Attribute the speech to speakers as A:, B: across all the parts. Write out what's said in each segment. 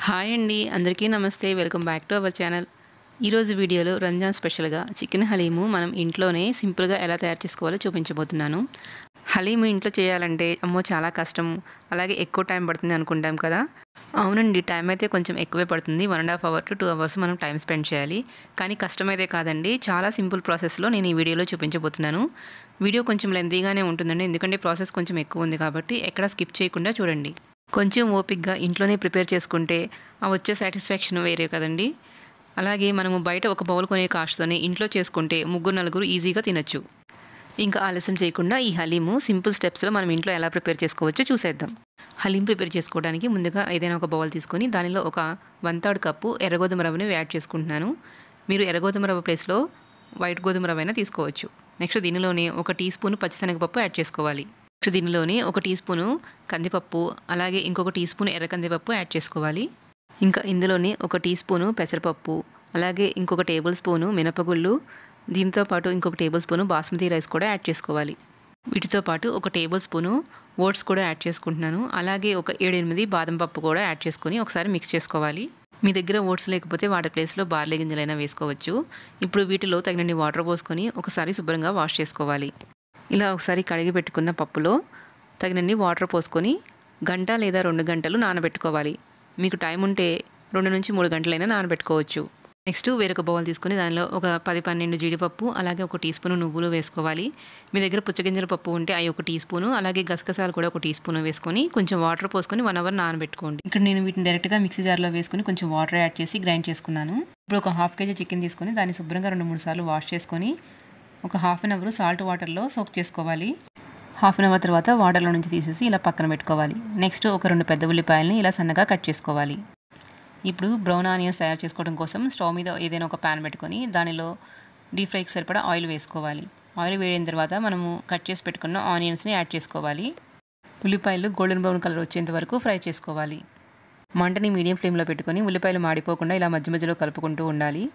A: Hi అండి, అందరికీ నమస్తే. Welcome back to our channel. ఈరోజు వీడియోలో రంజాన్ స్పెషల్గా చికెన్ హలీము మనం ఇంట్లోనే సింపుల్గా ఎలా తయారు చేసుకోవాలో చూపించబోతున్నాను. హలీము ఇంట్లో చేయాలంటే అమ్మో చాలా కష్టం, అలాగే ఎక్కువ టైం పడుతుంది అనుకుంటాం కదా. అవునండి, టైం అయితే కొంచెం ఎక్కువే పడుతుంది. 1.5 అవర్ టు 2 అవర్స్ మనం టైం స్పెండ్ చేయాలి. కానీ కష్టమైతే కాదండి, చాలా సింపుల్ ప్రాసెస్లో నేను ఈ వీడియోలో చూపించబోతున్నాను. వీడియో కొంచెం లెంతీగానే ఉంటుందండి, ఎందుకంటే ప్రాసెస్ కొంచెం ఎక్కువ ఉంది కాబట్టి ఎక్కడ స్కిప్ చేయకుండా చూడండి. కొంచెం ఓపిక్గా ఇంట్లోనే ప్రిపేర్ చేసుకుంటే ఆ వచ్చే సాటిస్ఫాక్షన్ వేరే కదండి. అలాగే మనము బయట ఒక బౌల్ కొనే కాస్ట్తోనే ఇంట్లో చేసుకుంటే ముగ్గురు నలుగురు ఈజీగా తినచ్చు. ఇంకా ఆలస్యం చేయకుండా ఈ హలీము సింపుల్ స్టెప్స్లో మనం ఇంట్లో ఎలా ప్రిపేర్ చేసుకోవచ్చో చూసేద్దాం. హలీం ప్రిపేర్ చేసుకోవడానికి ముందుగా ఏదైనా ఒక బౌల్ తీసుకొని దానిలో ఒక 1/3 కప్పు ఎర్రగోధుమ రవ్వని యాడ్ చేసుకుంటున్నాను. మీరు ఎర్రగోధుమ రవ్వ ప్లేస్లో వైట్ గోధుమ రవ్వ అయినా తీసుకోవచ్చు. నెక్స్ట్ దీనిలోనే 1 టీ స్పూన్ పచ్చిశనగపప్పు యాడ్ చేసుకోవాలి. నెక్స్ట్ దీనిలోనే 1 టీ స్పూను కందిపప్పు, అలాగే ఇంకొక టీ స్పూన్ ఎర్ర కందిపప్పు యాడ్ చేసుకోవాలి. ఇంకా ఇందులోనే 1 టీ స్పూను పెసరపప్పు, అలాగే ఇంకొక టేబుల్ స్పూను మినపగుళ్ళు, దీంతో పాటు ఇంకొక టేబుల్ స్పూను బాస్మతి రైస్ కూడా యాడ్ చేసుకోవాలి. వీటితో పాటు 1 టేబుల్ స్పూను ఓట్స్ కూడా యాడ్ చేసుకుంటున్నాను. అలాగే ఒక 7-8 బాదం పప్పు కూడా యాడ్ చేసుకొని ఒకసారి మిక్స్ చేసుకోవాలి. మీ దగ్గర ఓట్స్ లేకపోతే వాటి ప్లేస్లో బార్లీ గింజలైనా వేసుకోవచ్చు. ఇప్పుడు వీటిలో తగినన్ని వాటర్ పోసుకొని ఒకసారి శుభ్రంగా వాష్ చేసుకోవాలి. ఇలా ఒకసారి కడిగి పెట్టుకున్న పప్పులో తగినన్ని వాటర్ పోసుకొని 1 లేదా 2 గంటలు నానబెట్టుకోవాలి. మీకు టైం ఉంటే 2 నుంచి 3 గంటలైనా నానబెట్టుకోవచ్చు. నెక్స్ట్ వేరొక బౌల్ తీసుకొని దానిలో ఒక 10-12 జీడిపప్పు, అలాగే 1 టీ స్పూను నువ్వులు వేసుకోవాలి. మీ దగ్గర పుచ్చగింజల పప్పు ఉంటే అవి 1 టీ స్పూను, అలాగే గసగసాలు కూడా 1 టీ స్పూను వేసుకొని కొంచెం వాటర్ పోసుకొని 1 అవర్ నానబెట్టుకోండి. ఇక్కడ నేను వీటిని డైరెక్ట్గా మిక్సీ జార్లో వేసుకొని కొంచెం వాటర్ యాడ్ చేసి గ్రైండ్ చేసుకున్నాను. ఇప్పుడు ఒక 1/2 కేజీ చికెన్ తీసుకొని దాన్ని శుభ్రంగా 2-3 సార్లు వాష్ చేసుకొని ఒక 1/2 అవర్ సాల్ట్ వాటర్లో సోక్ చేసుకోవాలి. 1/2 అవర్ తర్వాత వాటర్లో నుంచి తీసేసి ఇలా పక్కన పెట్టుకోవాలి. నెక్స్ట్ ఒక 2 పెద్ద ఉల్లిపాయలని ఇలా సన్నగా కట్ చేసుకోవాలి. ఇప్పుడు బ్రౌన్ ఆనియన్స్ తయారు చేసుకోవడం కోసం స్టవ్ మీద ఏదైనా ఒక ప్యాన్ పెట్టుకొని దానిలో డీప్ ఫ్రైకి సరిపడా ఆయిల్ వేసుకోవాలి. ఆయిల్ వేడిన తర్వాత మనము కట్ చేసి పెట్టుకున్న ఆనియన్స్ని యాడ్ చేసుకోవాలి. ఉల్లిపాయలు గోల్డెన్ బ్రౌన్ కలర్ వచ్చేంత వరకు ఫ్రై చేసుకోవాలి. మంటని మీడియం ఫ్లేమ్లో పెట్టుకొని ఉల్లిపాయలు మాడిపోకుండా ఇలా మధ్య మధ్యలో కలుపుకుంటూ ఉండాలి.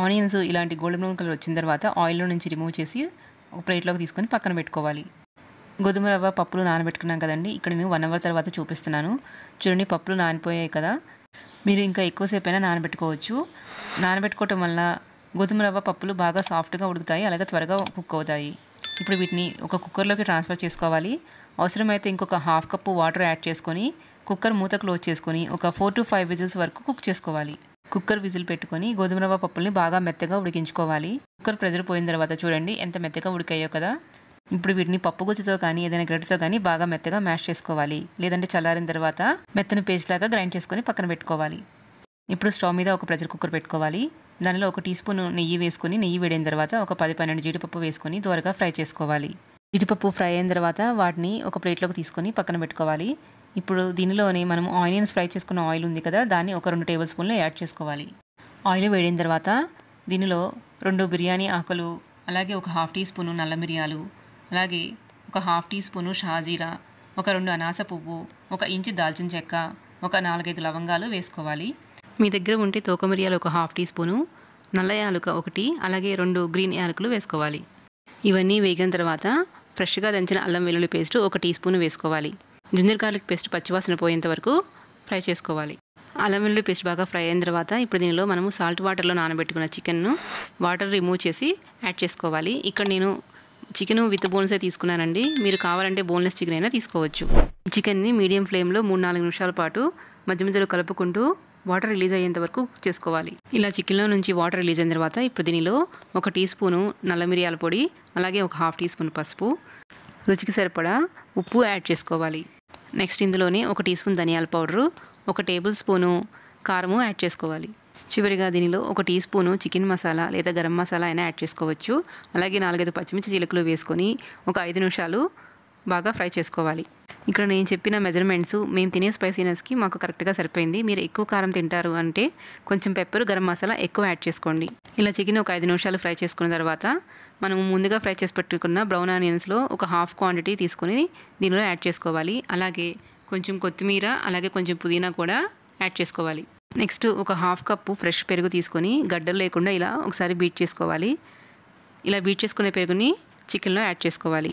A: ఆనియన్స్ ఇలాంటి గోల్డెన్ బ్రౌన్ కలర్ వచ్చిన తర్వాత ఆయిల్లో నుంచి రిమూవ్ చేసి ఒక ప్లేట్లోకి తీసుకొని పక్కన పెట్టుకోవాలి. గోధుమ రవ్వ పప్పులు నానబెట్టుకున్నాం కదండి, ఇక్కడ నేను 1 అవర్ తర్వాత చూపిస్తున్నాను. చూడండి, పప్పులు నానిపోయాయి కదా. మీరు ఇంకా ఎక్కువసేపు అయినా నానబెట్టుకోవచ్చు. నానబెట్టుకోవటం వల్ల గోధుమ రవ్వ పప్పులు బాగా సాఫ్ట్గా ఉడుకుతాయి, అలాగే త్వరగా కుక్ అవుతాయి. ఇప్పుడు వీటిని ఒక కుక్కర్లోకి ట్రాన్స్ఫర్ చేసుకోవాలి. అవసరమైతే ఇంకొక 1/2 కప్పు వాటర్ యాడ్ చేసుకొని కుక్కర్ మూత క్లోజ్ చేసుకొని ఒక 4 to 5 విజిల్స్ వరకు కుక్ చేసుకోవాలి. కుక్కర్ విజిల్ పెట్టుకొని గోధుమ రవ్వ పప్పుల్ని బాగా మెత్తగా ఉడికించుకోవాలి. కుక్కర్ ప్రెజర్ పోయిన తర్వాత చూడండి ఎంత మెత్తగా ఉడికాయో కదా. ఇప్పుడు వీటిని పప్పు గుత్తితో కానీ ఏదైనా గరిటెతో కానీ బాగా మెత్తగా మ్యాష్ చేసుకోవాలి. లేదంటే చల్లారిన తర్వాత మెత్తని పేస్ట్ లాగా గ్రైండ్ చేసుకొని పక్కన పెట్టుకోవాలి. ఇప్పుడు స్టవ్ మీద ఒక ప్రెషర్ కుక్కర్ పెట్టుకోవాలి. దానిలో 1 టీ స్పూన్ నెయ్యి వేసుకొని నెయ్యి వేడిన తర్వాత ఒక 10-12 జీడిపప్పు వేసుకొని త్వరగా ఫ్రై చేసుకోవాలి. జీడిపప్పు ఫ్రై అయిన తర్వాత వాటిని ఒక ప్లేట్లోకి తీసుకొని పక్కన పెట్టుకోవాలి. ఇప్పుడు దీనిలోనే మనం ఆనియన్స్ ఫ్రై చేసుకున్న ఆయిల్ ఉంది కదా, దాన్ని ఒక 2 టేబుల్ స్పూన్లు యాడ్ చేసుకోవాలి. ఆయిల్ వేడిన తర్వాత దీనిలో 2 బిర్యానీ ఆకులు, అలాగే ఒక 1/2 టీ స్పూను నల్ల మిరియాలు, అలాగే ఒక 1/2 టీ స్పూను షాజీరా, ఒక 2 అనాస పువ్వు, 1 ఇంచు దాల్చిన చెక్క, ఒక 4-5 లవంగాలు వేసుకోవాలి. మీ దగ్గర ఉంటే తోక మిరియాలు ఒక 1/2 టీ స్పూను, నల్ల యాలుక 1, అలాగే 2 గ్రీన్ యాలకులు వేసుకోవాలి. ఇవన్నీ వేగిన తర్వాత ఫ్రెష్గా దంచిన అల్లం వెల్లుల్లి పేస్ట్ 1 టీ స్పూను వేసుకోవాలి. జింజర్ గార్లిక్ పేస్ట్ పచ్చివాసన పోయేంత వరకు ఫ్రై చేసుకోవాలి. అల్లం వెల్లుల్లి పేస్ట్ బాగా ఫ్రై అయిన తర్వాత ఇప్పుడు దీనిలో మనము సాల్ట్ వాటర్లో నానబెట్టుకున్న చికెన్ను వాటర్ రిమూవ్ చేసి యాడ్ చేసుకోవాలి. ఇక్కడ నేను చికెన్ విత్ బోన్సే తీసుకున్నానండి, మీరు కావాలంటే బోన్లెస్ చికెన్ అయినా తీసుకోవచ్చు. చికెన్ని మీడియం ఫ్లేమ్లో 3-4 నిమిషాల పాటు మధ్య మధ్యలో కలుపుకుంటూ వాటర్ రిలీజ్ అయ్యేంత వరకు కుక్ చేసుకోవాలి. ఇలా చికెన్లో నుంచి వాటర్ రిలీజ్ అయిన తర్వాత ఇప్పుడు దీనిలో 1 టీ స్పూను నల్ల మిరియాల పొడి, అలాగే ఒక 1/2 టీ స్పూన్ పసుపు, రుచికి సరిపడా ఉప్పు యాడ్ చేసుకోవాలి. నెక్స్ట్ ఇందులోనే 1 టీ స్పూన్ ధనియాల పౌడరు, 1 టేబుల్ స్పూను కారము యాడ్ చేసుకోవాలి. చివరిగా దీనిలో 1 టీ స్పూను చికెన్ మసాలా లేదా గరం మసాలా అయినా యాడ్ చేసుకోవచ్చు. అలాగే 4-5 పచ్చిమిర్చి చీలకలు వేసుకొని ఒక 5 నిమిషాలు బాగా ఫ్రై చేసుకోవాలి. ఇక్కడ నేను చెప్పిన మెజర్మెంట్స్ మేము తినే స్పైసీనెస్కి మాకు కరెక్ట్గా సరిపోయింది. మీరు ఎక్కువ కారం తింటారు అంటే కొంచెం పెప్పర్, గరం మసాలా ఎక్కువ యాడ్ చేసుకోండి. ఇలా చికెన్ ఒక 5 నిమిషాలు ఫ్రై చేసుకున్న తర్వాత మనము ముందుగా ఫ్రై చేసి పెట్టుకున్న బ్రౌన్ ఆనియన్స్లో ఒక 1/2 క్వాంటిటీ తీసుకొని దీనిలో యాడ్ చేసుకోవాలి. అలాగే కొంచెం కొత్తిమీర, అలాగే కొంచెం పుదీనా కూడా యాడ్ చేసుకోవాలి. నెక్స్ట్ ఒక 1/2 కప్పు ఫ్రెష్ పెరుగు తీసుకొని గడ్డలు లేకుండా ఇలా ఒకసారి బీట్ చేసుకోవాలి. ఇలా బీట్ చేసుకునే పెరుగుని చికెన్లో యాడ్ చేసుకోవాలి.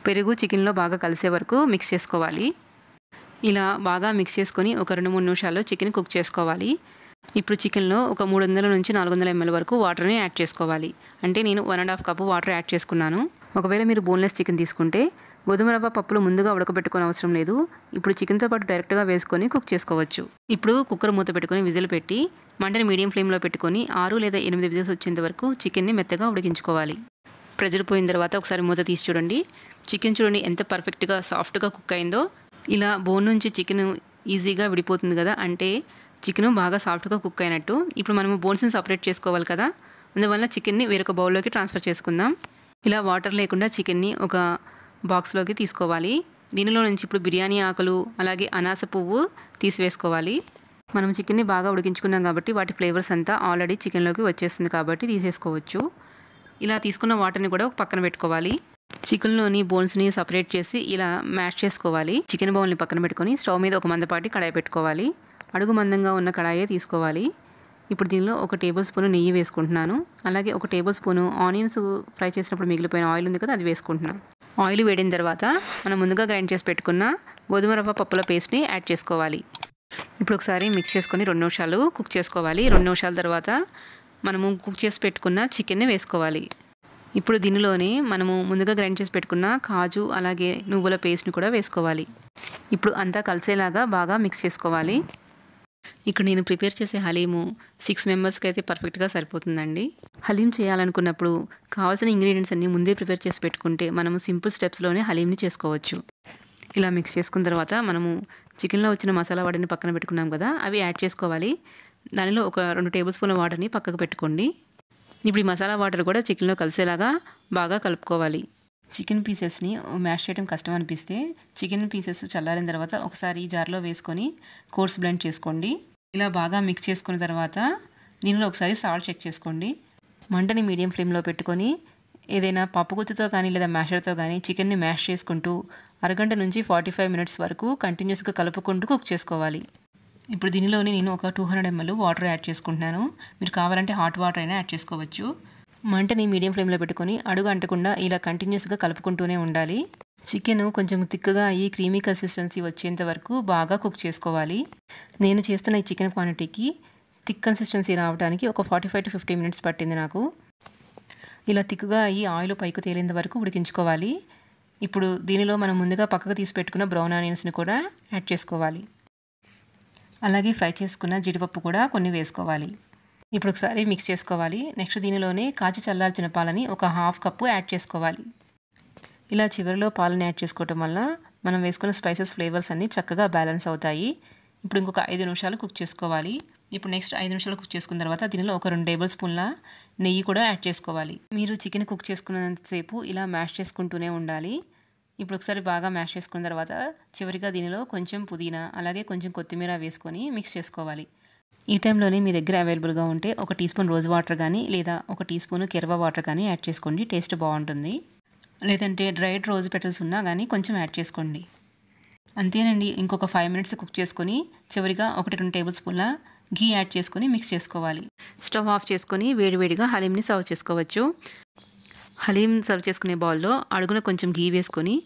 A: పెరుగు చికెన్లో బాగా కలిసే వరకు మిక్స్ చేసుకోవాలి. ఇలా బాగా మిక్స్ చేసుకొని ఒక 2-3 నిమిషాల్లో చికెన్ కుక్ చేసుకోవాలి. ఇప్పుడు చికెన్లో ఒక 300 నుంచి 400 ml వరకు వాటర్ని యాడ్ చేసుకోవాలి. అంటే నేను 1.5 కప్పు వాటర్ యాడ్ చేసుకున్నాను. ఒకవేళ మీరు బోన్లెస్ చికెన్ తీసుకుంటే గోధుమ రవ్వ పప్పులు ముందుగా ఉడకబెట్టుకోని అవసరం లేదు. ఇప్పుడు చికెన్తో పాటు డైరెక్ట్గా వేసుకొని కుక్ చేసుకోవచ్చు. ఇప్పుడు కుక్కర్ మూత పెట్టుకొని విజిల్ పెట్టి మంటని మీడియం ఫ్లేమ్లో పెట్టుకొని 6 లేదా 8 విజిల్స్ వచ్చేంత వరకు చికెన్ని మెత్తగా ఉడికించుకోవాలి. ప్రెజర్ పోయిన తర్వాత ఒకసారి మూత తీసి చూడండి. చికెన్ చూడండి ఎంత పర్ఫెక్ట్గా సాఫ్ట్గా కుక్ అయిందో. ఇలా బోన్ నుంచి చికెన్ ఈజీగా విడిపోతుంది కదా, అంటే చికెన్ బాగా సాఫ్ట్గా కుక్ అయినట్టు. ఇప్పుడు మనము బోన్స్ని సపరేట్ చేసుకోవాలి కదా, అందువల్ల చికెన్ని వేరొక బౌల్లోకి ట్రాన్స్ఫర్ చేసుకుందాం. ఇలా వాటర్ లేకుండా చికెన్ని ఒక బాక్స్లోకి తీసుకోవాలి. దీనిలో నుంచి ఇప్పుడు బిర్యానీ ఆకులు అలాగే అనాస పువ్వు తీసివేసుకోవాలి. మనం చికెన్ని బాగా ఉడికించుకున్నాం కాబట్టి వాటి ఫ్లేవర్స్ అంతా ఆల్రెడీ చికెన్లోకి వచ్చేస్తుంది కాబట్టి తీసేసుకోవచ్చు. ఇలా తీసుకున్న వాటర్ని కూడా ఒక పక్కన పెట్టుకోవాలి. చికెన్లోని బోన్స్ని సపరేట్ చేసి ఇలా మ్యాష్ చేసుకోవాలి. చికెన్ బౌల్ని పక్కన పెట్టుకొని స్టవ్ మీద ఒక మందపాటి కడాయి పెట్టుకోవాలి. అడుగు మందంగా ఉన్న కడాయే తీసుకోవాలి. ఇప్పుడు దీనిలో 1 టేబుల్ స్పూన్ నెయ్యి వేసుకుంటున్నాను. అలాగే 1 టేబుల్ స్పూన్ ఆనియన్స్ ఫ్రై చేసినప్పుడు మిగిలిపోయిన ఆయిల్ ఉంది కదా, అది వేసుకుంటున్నాను. ఆయిల్ వేడిన తర్వాత మనం ముందుగా గ్రైండ్ చేసి పెట్టుకున్న గోధుమ రవ్వ పప్పుల పేస్ట్ని యాడ్ చేసుకోవాలి. ఇప్పుడు ఒకసారి మిక్స్ చేసుకొని 2 నిమిషాలు కుక్ చేసుకోవాలి. 2 నిమిషాల తర్వాత మనము కుక్ చేసి పెట్టుకున్న చికెన్ని వేసుకోవాలి. ఇప్పుడు దీనిలోనే మనము ముందుగా గ్రైండ్ చేసి పెట్టుకున్న కాజు అలాగే నువ్వుల పేస్ట్ని కూడా వేసుకోవాలి. ఇప్పుడు అంతా కలిసేలాగా బాగా మిక్స్ చేసుకోవాలి. ఇక్కడ నేను ప్రిపేర్ చేసే హలీము 6 మెంబర్స్కి అయితే పర్ఫెక్ట్గా సరిపోతుందండి. హలీం చేయాలనుకున్నప్పుడు కావాల్సిన ఇంగ్రీడియంట్స్ అన్నీ ముందే ప్రిపేర్ చేసి పెట్టుకుంటే మనము సింపుల్ స్టెప్స్లోనే హలీంని చేసుకోవచ్చు. ఇలా మిక్స్ చేసుకున్న తర్వాత మనము చికెన్లో వచ్చిన మసాలా వాటిని పక్కన పెట్టుకున్నాం కదా, అవి యాడ్ చేసుకోవాలి. దానిలో ఒక 2 టేబుల్ స్పూన్ల వాటర్ని పక్కకు పెట్టుకోండి. ఇప్పుడు ఈ మసాలా వాటర్ కూడా చికెన్లో కలిసేలాగా బాగా కలుపుకోవాలి. చికెన్ పీసెస్ని మ్యాష్ చేయడం కష్టం అనిపిస్తే చికెన్ పీసెస్ చల్లారిన తర్వాత ఒకసారి జార్లో వేసుకొని కోర్స్ బ్లెండ్ చేసుకోండి. ఇలా బాగా మిక్స్ చేసుకున్న తర్వాత దీనిలో ఒకసారి సాల్ట్ చెక్ చేసుకోండి. మంటని మీడియం ఫ్లేమ్లో పెట్టుకొని ఏదైనా పప్పు గుత్తితో కానీ లేదా మ్యాషర్తో కానీ చికెన్ని మ్యాష్ చేసుకుంటూ 1 గంట నుంచి 45 మినిట్స్ వరకు కంటిన్యూస్గా కలుపుకుంటూ కుక్ చేసుకోవాలి. ఇప్పుడు దీనిలోనే నేను ఒక 200 ml వాటర్ యాడ్ చేసుకుంటున్నాను. మీరు కావాలంటే హాట్ వాటర్ అయినా యాడ్ చేసుకోవచ్చు. మంటని మీడియం ఫ్లేమ్లో పెట్టుకొని అడుగు అంటకుండా ఇలా కంటిన్యూస్గా కలుపుకుంటూనే ఉండాలి. చికెన్ కొంచెం థిక్గా అయ్యి క్రీమీ కన్సిస్టెన్సీ వచ్చేంత వరకు బాగా కుక్ చేసుకోవాలి. నేను చేస్తున్న ఈ చికెన్ క్వాంటిటీకి థిక్ కన్సిస్టెన్సీ రావడానికి ఒక 45 to 50 మినిట్స్ పట్టింది నాకు. ఇలా థిక్గా అయ్యి ఆయిల్ పైకి తేలేంత వరకు ఉడికించుకోవాలి. ఇప్పుడు దీనిలో మనం ముందుగా పక్కకు తీసి పెట్టుకున్న బ్రౌన్ ఆనియన్స్ని కూడా యాడ్ చేసుకోవాలి. అలాగే ఫ్రై చేసుకున్న జీడిపప్పు కూడా కొన్ని వేసుకోవాలి. ఇప్పుడు ఒకసారి మిక్స్ చేసుకోవాలి. నెక్స్ట్ దీనిలోనే కాచి చల్లార్చిన పాలని ఒక 1/2 కప్పు యాడ్ చేసుకోవాలి. ఇలా చివరిలో పాలను యాడ్ చేసుకోవటం వల్ల మనం వేసుకున్న స్పైసెస్ ఫ్లేవర్స్ అన్నీ చక్కగా బ్యాలెన్స్ అవుతాయి. ఇప్పుడు ఇంకొక 5 నిమిషాలు కుక్ చేసుకోవాలి. ఇప్పుడు నెక్స్ట్ 5 నిమిషాలు కుక్ చేసుకున్న తర్వాత దీనిలో ఒక 2 టేబుల్ స్పూన్ల నెయ్యి కూడా యాడ్ చేసుకోవాలి. మీరు చికెన్ కుక్ చేసుకున్నంతసేపు ఇలా మ్యాష్ చేసుకుంటూనే ఉండాలి. ఇప్పుడు ఒకసారి బాగా మ్యాష్ చేసుకున్న తర్వాత చివరిగా దీనిలో కొంచెం పుదీనా అలాగే కొంచెం కొత్తిమీర వేసుకొని మిక్స్ చేసుకోవాలి. ఈ టైంలోనే మీ దగ్గర అవైలబుల్గా ఉంటే 1 టీ స్పూన్ రోజ్ వాటర్ కానీ లేదా 1 టీ స్పూన్ కెరవా వాటర్ కానీ యాడ్ చేసుకోండి. టేస్ట్ బాగుంటుంది. లేదంటే డ్రైడ్ రోజ్ పెటల్స్ ఉన్నా కానీ కొంచెం యాడ్ చేసుకోండి. అంతేనండి. ఇంకొక 5 మినిట్స్ కుక్ చేసుకొని చివరిగా 1-2 టేబుల్ స్పూన్ల ఘీ యాడ్ చేసుకొని మిక్స్ చేసుకోవాలి. స్టవ్ ఆఫ్ చేసుకొని వేడివేడిగా హలీంని సర్వ్ చేసుకోవచ్చు. హలీం సర్వ్ చేసుకునే బౌల్లో అడుగున కొంచెం ఘీ వేసుకొని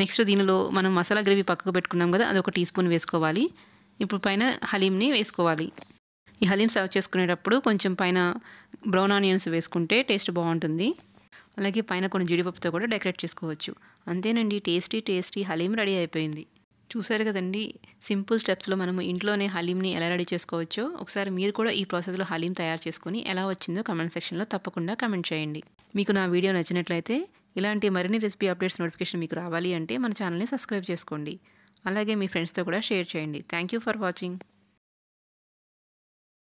A: నెక్స్ట్ దీనిలో మనం మసాలా గ్రేవీ పక్కకు పెట్టుకున్నాం కదా, అది 1 టీ స్పూన్ వేసుకోవాలి. ఇప్పుడు పైన హలీంని వేసుకోవాలి. ఈ హలీం సర్వ్ చేసుకునేటప్పుడు కొంచెం పైన బ్రౌన్ ఆనియన్స్ వేసుకుంటే టేస్ట్ బాగుంటుంది. అలాగే పైన కొన్ని జీడిపప్పుతో కూడా డెకరేట్ చేసుకోవచ్చు. అంతేనండి, టేస్టీ హలీం రెడీ అయిపోయింది. చూసారు కదండి, సింపుల్ స్టెప్స్లో మనము ఇంట్లోనే హలీంని ఎలా రెడీ చేసుకోవచ్చో. ఒకసారి మీరు కూడా ఈ ప్రాసెస్లో హలీం తయారు చేసుకొని ఎలా వచ్చిందో కమెంట్ సెక్షన్లో తప్పకుండా కమెంట్ చేయండి. మీకు నా వీడియో నచ్చినట్లయితే ఇలాంటి మరిన్ని రెసిపీ అప్డేట్స్ నోటిఫికేషన్ మీకు రావాలి అంటే మన ఛానల్ని సబ్స్క్రైబ్ చేసుకోండి. అలాగే మీ ఫ్రెండ్స్తో కూడా షేర్ చేయండి. Thank you for watching.